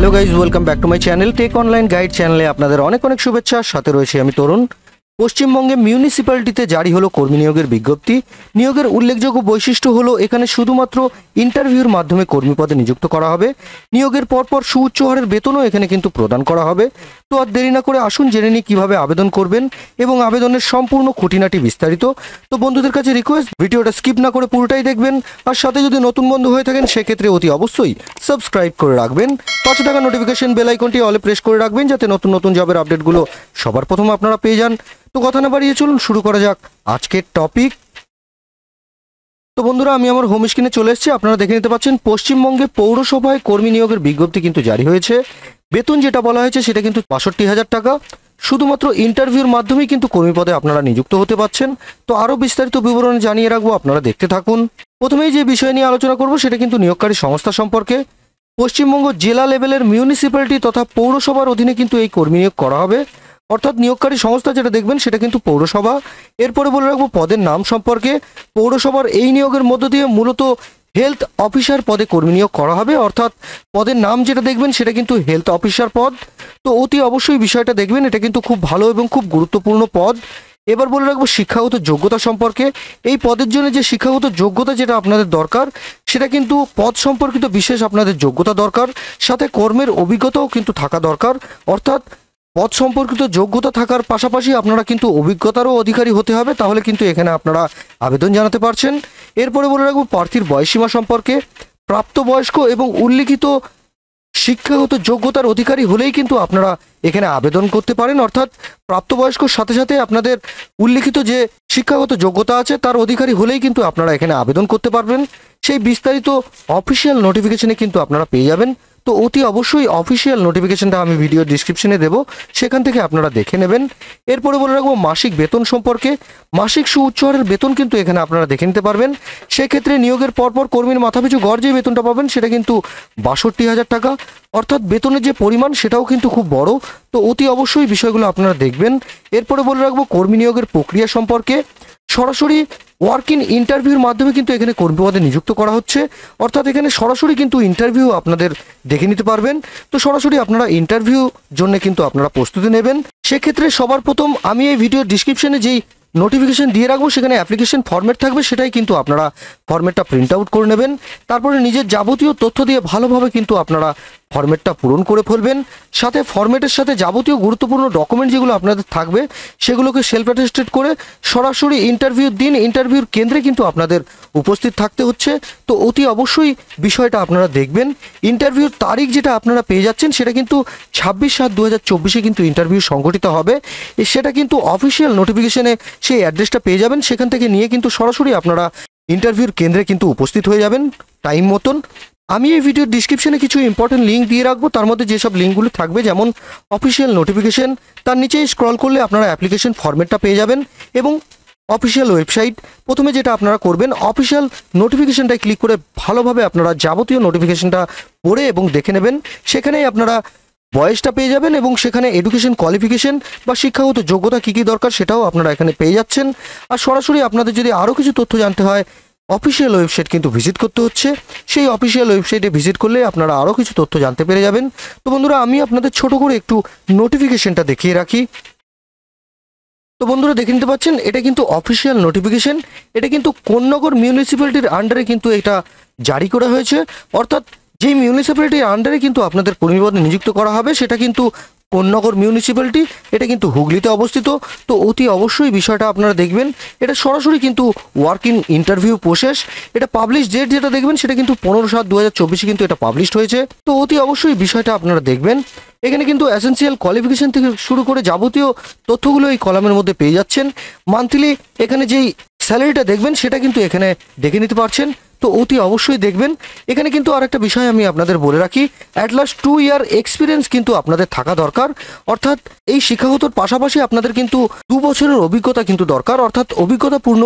Hello guys welcome back to my channel Tech Online Guide चैनले आपनादेर अनेक अनेक शुभेच्छा साथे रयेछि आमि तरुण। पश्चिमबंगे मिউনিসিপ্যালিটিতে জারি হলো কর্মী নিয়োগের বিজ্ঞপ্তি। নিয়োগের উল্লেখযোগ্য বৈশিষ্ট্য হলো এখানে শুধুমাত্র ইন্টারভিউর মাধ্যমে কর্মী পদে নিযুক্ত করা হবে। নিয়োগের পরপর সুউচ্চ হারের বেতনও এখানে কিন্তু প্রদান করা হবে। তো আর দেরি না করে আসুন জেনে নিই কীভাবে আবেদন করবেন এবং আবেদনের সম্পূর্ণ খুঁটিনাটি বিস্তারিত। তো বন্ধুদের কাছে রিকোয়েস্ট ভিডিওটা স্কিপ না করে পুরোটাই দেখবেন, আর সাথে যদি নতুন বন্ধু হয়ে থাকেন সেক্ষেত্রে অতি অবশ্যই সাবস্ক্রাইব করে রাখবেন। পাশে থাকা নোটিফিকেশন বেল আইকনটি অলে প্রেস করে রাখবেন যাতে নতুন নতুন জবের আপডেটগুলো সবার প্রথম আপনারা পেয়ে যান। তো কথা না বাড়িয়ে চলুন শুরু করা যাক আজকের টপিক। তো বন্ধুরা আমি আমার হোম স্ক্রিনে চলে এসেছি, আপনারা দেখে নিতে পাচ্ছেন পশ্চিমবঙ্গে পৌরসভায় কর্মী নিয়োগের বিজ্ঞপ্তি কিন্তু জারি হয়েছে। বেতন যেটা বলা হয়েছে সেটা কিন্তু ৬৫,০০০ টাকা। শুধুমাত্র ইন্টারভিউর মাধ্যমেই কিন্তু কর্মী পদে আপনারা নিযুক্ত হতে পারছেন। তো আরও বিস্তারিত বিবরণ জানিয়ে রাখবো, আপনারা দেখতে থাকুন। প্রথমেই যে বিষয় নিয়ে আলোচনা করব সেটা কিন্তু নিয়োগকারী সংস্থা সম্পর্কে। পশ্চিমবঙ্গ জেলা লেভেলের মিউনিসিপ্যালিটি তথা পৌরসভার অধীনে কিন্তু এই কর্মী নিয়োগ করা হবে, অর্থাৎ নিয়োগকারী সংস্থা যেটা দেখবেন সেটা কিন্তু পৌরসভা। এরপরে বলে রাখবো পদের নাম সম্পর্কে। পৌরসভার এই নিয়োগের মধ্য দিয়ে মূলত হেলথ অফিসার পদে কর্মী নিয়োগ করা হবে, অর্থাৎ পদের নাম যেটা দেখবেন সেটা কিন্তু হেলথ অফিসার পদ। তো অতি অবশ্যই বিষয়টা দেখবেন, এটা কিন্তু খুব ভালো এবং খুব গুরুত্বপূর্ণ পদ। এবার বলে রাখবো শিক্ষাগত যোগ্যতা সম্পর্কে। এই পদের জন্য যে শিক্ষাগত যোগ্যতা যেটা আপনাদের দরকার সেটা কিন্তু পদ সম্পর্কিত বিশেষ আপনাদের যোগ্যতা দরকার, সাথে কর্মের অভিজ্ঞতাও কিন্তু থাকা দরকার। অর্থাৎ পদ সম্পর্কিত যোগ্যতা থাকার পাশাপাশি আপনারা কিন্তু অভিজ্ঞতারও অধিকারী হতে হবে, তাহলে কিন্তু এখানে আপনারা আবেদন জানাতে পারছেন। এরপরে বলে রাখবো প্রার্থীর বয়সসীমা সম্পর্কে। প্রাপ্তবয়স্ক এবং উল্লিখিত শিক্ষাগত যোগ্যতার অধিকারী হলেই কিন্তু আপনারা এখানে আবেদন করতে পারেন, অর্থাৎ প্রাপ্তবয়স্কর সাথে সাথে আপনাদের উল্লিখিত যে শিক্ষাগত যোগ্যতা আছে তার অধিকারী হলেই কিন্তু আপনারা এখানে আবেদন করতে পারবেন। সেই বিস্তারিত অফিসিয়াল নোটিফিকেশনে কিন্তু আপনারা পেয়ে যাবেন। তো অতি অবশ্যই অফিসিয়াল নোটিফিকেশনটা আমি ভিডিও ডিসক্রিপশনে দেবো, সেখান থেকে আপনারা দেখে নেবেন। এরপরে বলে রাখবো মাসিক বেতন সম্পর্কে। মাসিক সুউচ্চ হারের বেতন কিন্তু এখানে আপনারা দেখে নিতে পারবেন। সেক্ষেত্রে নিয়োগের পরপর কর্মীর মাথাপিছু গড় যে বেতনটা পাবেন সেটা কিন্তু ৬২,০০০ টাকা, অর্থাৎ বেতনের যে পরিমাণ সেটাও কিন্তু খুব বড়। তো অতি অবশ্যই বিষয়গুলো আপনারা দেখবেন। এরপরে বলে রাখবো কর্মী নিয়োগের প্রক্রিয়া সম্পর্কে। সরাসরি ওয়ার্ক ইন ইন্টারভিউর মাধ্যমে কিন্তু এখানে কর্মী পদে নিযুক্ত করা হচ্ছে, অর্থাৎ এখানে সরাসরি কিন্তু ইন্টারভিউ আপনাদের দেখে নিতে পারবেন। তো সরাসরি আপনারা ইন্টারভিউ জন্য কিন্তু আপনারা প্রস্তুতি নেবেন। সেক্ষেত্রে সবার প্রথম আমি এই ভিডিও ডিসক্রিপশনে যেই নোটিফিকেশন দিয়ে রাখবো সেখানে অ্যাপ্লিকেশন ফরম্যাট থাকবে, সেটাই কিন্তু আপনারা ফরম্যাটটা প্রিন্ট আউট করে নেবেন। তারপরে নিজের যাবতীয় তথ্য দিয়ে ভালোভাবে কিন্তু আপনারা ফরম্যাটটা পূরণ করে ফেলবেন। সাথে ফরম্যাটের সাথে যাবতীয় গুরুত্বপূর্ণ ডকুমেন্ট যেগুলো আপনাদের থাকবে সেগুলোকে সেলফ অ্যাটেস্টেড করে সরাসরি ইন্টারভিউর দিন ইন্টারভিউর কেন্দ্রে কিন্তু আপনাদের উপস্থিত থাকতে হচ্ছে। তো অতি অবশ্যই বিষয়টা আপনারা দেখবেন। ইন্টারভিউর তারিখ যেটা আপনারা পেয়ে যাচ্ছেন সেটা কিন্তু ২৬/৭/২০২৪ কিন্তু ইন্টারভিউ সংগঠিত হবে। সেটা কিন্তু অফিসিয়াল নোটিফিকেশনে সেই অ্যাড্রেসটা পেয়ে যাবেন, সেখান থেকে নিয়ে কিন্তু সরাসরি আপনারা ইন্টারভিউর কেন্দ্রে কিন্তু উপস্থিত হয়ে যাবেন টাইম মতন। আমি এই ভিডিওর ডিসক্রিপশনে কিছু ইম্পর্টেন্ট লিঙ্ক দিয়ে রাখবো, তার মধ্যে যেসব লিঙ্কগুলো থাকবে যেমন অফিসিয়াল নোটিফিকেশন, তার নিচেই স্ক্রল করলে আপনারা অ্যাপ্লিকেশন ফরম্যাটটা পেয়ে যাবেন এবং অফিসিয়াল ওয়েবসাইট। প্রথমে যেটা আপনারা করবেন অফিসিয়াল নোটিফিকেশনটায় ক্লিক করে ভালোভাবে আপনারা যাবতীয় নোটিফিকেশনটা পড়ে এবং দেখে নেবেন। সেখানেই আপনারা বয়সটা পেয়ে যাবেন এবং সেখানে এডুকেশন কোয়ালিফিকেশন বা শিক্ষাগত যোগ্যতা কী কী দরকার সেটাও আপনারা এখানে পেয়ে যাচ্ছেন। আর সরাসরি আপনাদের যদি আরও কিছু তথ্য জানতে হয় অফিসিয়াল ওয়েবসাইট কিন্তু ভিজিট করতে হচ্ছে। সেই অফিসিয়াল ওয়েবসাইটে ভিজিট করলে আপনারা আরও কিছু তথ্য জানতে পেরে যাবেন। তো বন্ধুরা আমি আপনাদের ছোট করে একটু নোটিফিকেশনটা দেখিয়ে রাখি। তো বন্ধুরা দেখে নিতে পাচ্ছেন এটা কিন্তু অফিসিয়াল নোটিফিকেশন। এটা কিন্তু কোন্নগর মিউনিসিপ্যালিটির আন্ডারে কিন্তু এটা জারি করা হয়েছে, অর্থাৎ যেই মিউনিসিপ্যালিটির আন্ডারে কিন্তু আপনাদের কর্মী পদে নিযুক্ত করা হবে সেটা কিন্তু কোন্নগর মিউনিসিপ্যালিটি, এটা কিন্তু হুগলিতে অবস্থিত। তো অতি অবশ্যই বিষয়টা আপনারা দেখবেন। এটা সরাসরি কিন্তু ওয়ার্ক ইন ইন্টারভিউ প্রসেস। এটা পাবলিশ ডেট যেটা দেখবেন সেটা কিন্তু 15/7/2024 কিন্তু এটা পাবলিশড হয়েছে। তো অতি অবশ্যই বিষয়টা আপনারা দেখবেন। এখানে কিন্তু এসেন্সিয়াল কোয়ালিফিকেশন থেকে শুরু করে যাবতীয় তথ্যগুলো এই কলামের মধ্যে পেয়ে যাচ্ছেন। মান্থলি এখানে যেই স্যালারিটা দেখবেন সেটা কিন্তু এখানে দেখে নিতে পারছেন। তো অতি অবশ্যই দেখবেন। এখানে কিন্তু আর একটা বিষয় আমি আপনাদের বলে রাখি, অ্যাট লাস্ট 2 ইয়ার এক্সপিরিয়েন্স কিন্তু আপনাদের থাকা দরকার, অর্থাৎ এই শিক্ষাগতর পাশাপাশি আপনাদের কিন্তু 2 বছরের অভিজ্ঞতা কিন্তু দরকার, অর্থাৎ অভিজ্ঞতাপূর্ণ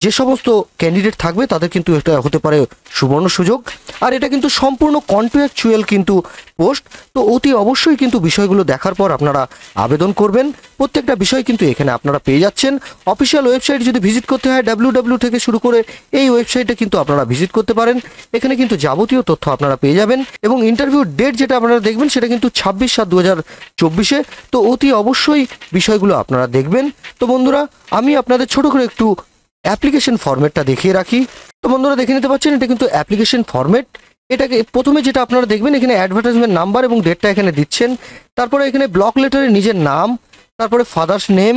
যে সমস্ত ক্যান্ডিডেট থাকবে তাদের কিন্তু এটা হতে পারে সুবর্ণ সুযোগ। আর এটা কিন্তু সম্পূর্ণ কন্ট্রাকচুয়াল কিন্তু পোস্ট, তো অতি অবশ্যই কিন্তু বিষয়গুলো দেখার পর আপনারা আবেদন করবেন। প্রত্যেকটা বিষয় কিন্তু এখানে আপনারা পেয়ে যাচ্ছেন। অফিসিয়াল ওয়েবসাইট যদি ভিজিট করতে হয় www থেকে শুরু করে এই ওয়েবসাইটে কিন্তু আপনারা ভিজিট করতে পারেন। এখানে কিন্তু যাবতীয় তথ্য আপনারা পেয়ে যাবেন এবং ইন্টারভিউ ডেট যেটা আপনারা দেখবেন সেটা কিন্তু 26/7/2024। তো অতি অবশ্যই বিষয়গুলো আপনারা দেখবেন। তো বন্ধুরা, আমি আপনাদের ছোট করে একটু অ্যাপ্লিকেশন ফরম্যাটটা দেখিয়ে রাখি। তো বন্ধুরা দেখে নিতে পাচ্ছেন, এটা কিন্তু অ্যাপ্লিকেশন ফরম্যাট। এটাকে প্রথমে যেটা আপনারা দেখবেন, এখানে অ্যাডভার্টাইজমেন্ট নাম্বার এবং ডেটটা এখানে দিচ্ছেন। তারপরে এখানে ব্লক লেটারে নিজের নাম, তারপরে ফাদার্স নেম,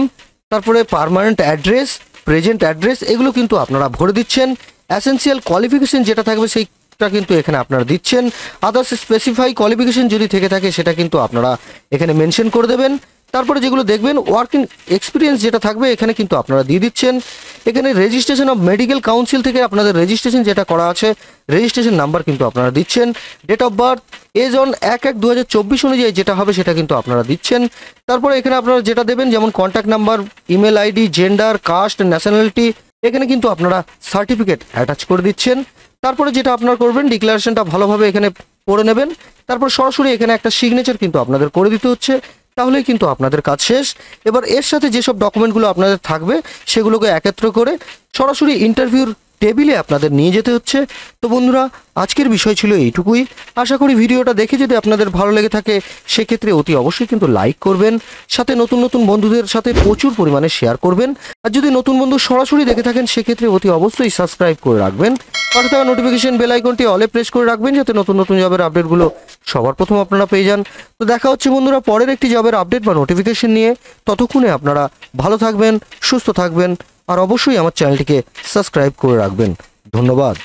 তারপরে পার্মানেন্ট অ্যাড্রেস, প্রেজেন্ট অ্যাড্রেস, এগুলো কিন্তু আপনারা ভরে দিচ্ছেন। অ্যাসেনশিয়াল কোয়ালিফিকেশন যেটা থাকবে সেইটা কিন্তু এখানে আপনারা দিচ্ছেন। আদার্স স্পেসিফাই কোয়ালিফিকেশন যদি থেকে থাকে সেটা কিন্তু আপনারা এখানে মেনশন করে দেবেন। তারপরে যেগুলো দেখবেন ওয়ার্কিং এক্সপিরিয়েন্স যেটা থাকবে এখানে কিন্তু আপনারা দিয়ে দিচ্ছেন। এখানে রেজিস্ট্রেশন অফ মেডিকেল কাউন্সিল থেকে আপনাদের রেজিস্ট্রেশন যেটা করা আছে রেজিস্ট্রেশন নাম্বার কিন্তু আপনারা দিচ্ছেন। Date of birth age on 1/1/2024 অনুযায়ী যেটা হবে সেটা কিন্তু আপনারা দিচ্ছেন। তারপরে এখানে আপনারা যেটা দেবেন যেমন contact number, email ID, gender, caste, nationality, এখানে কিন্তু আপনারা সার্টিফিকেট অ্যাটাচ করে দিচ্ছেন। তারপরে যেটা আপনারা করবেন ডিক্লারেশনটা ভালোভাবে এখানে পড়ে নেবেন। তারপর সরাসরি এখানে একটা সিগনেচার কিন্তু আপনাদের করে দিতে হচ্ছে, তাহলেই কিন্তু আপনাদের কাজ শেষ। এবার এর সাথে যেসব ডকুমেন্টগুলো আপনাদের থাকবে সেগুলোকে একত্র করে সরাসরি ইন্টারভিউর টেবিলে আপনাদের নিয়ে যেতে হচ্ছে। তো বন্ধুরা, আজকের বিষয় ছিল এইটুকুই। আশা করি ভিডিওটা দেখে যদি আপনাদের ভালো লেগে থাকে সেক্ষেত্রে অতি অবশ্যই কিন্তু লাইক করবেন, সাথে নতুন নতুন বন্ধুদের সাথে প্রচুর পরিমাণে শেয়ার করবেন। আর যদি নতুন বন্ধু সরাসরি দেখে থাকেন সেক্ষেত্রে অতি অবশ্যই সাবস্ক্রাইব করে রাখবেন। পাশে থাকা নোটিফিকেশন বেল আইকনটি অলে প্রেস করে রাখবেন যাতে নতুন নতুন জবের আপডেটগুলো সবার প্রথম আপনারা পেয়ে যান। তো দেখা হচ্ছে বন্ধুরা পরের একটি জবের আপডেট বা নোটিফিকেশন নিয়ে। ততক্ষণে আপনারা ভালো থাকবেন, সুস্থ থাকবেন আর অবশ্যই আমার চ্যানেলটিকে সাবস্ক্রাইব করে রাখবেন। ধন্যবাদ।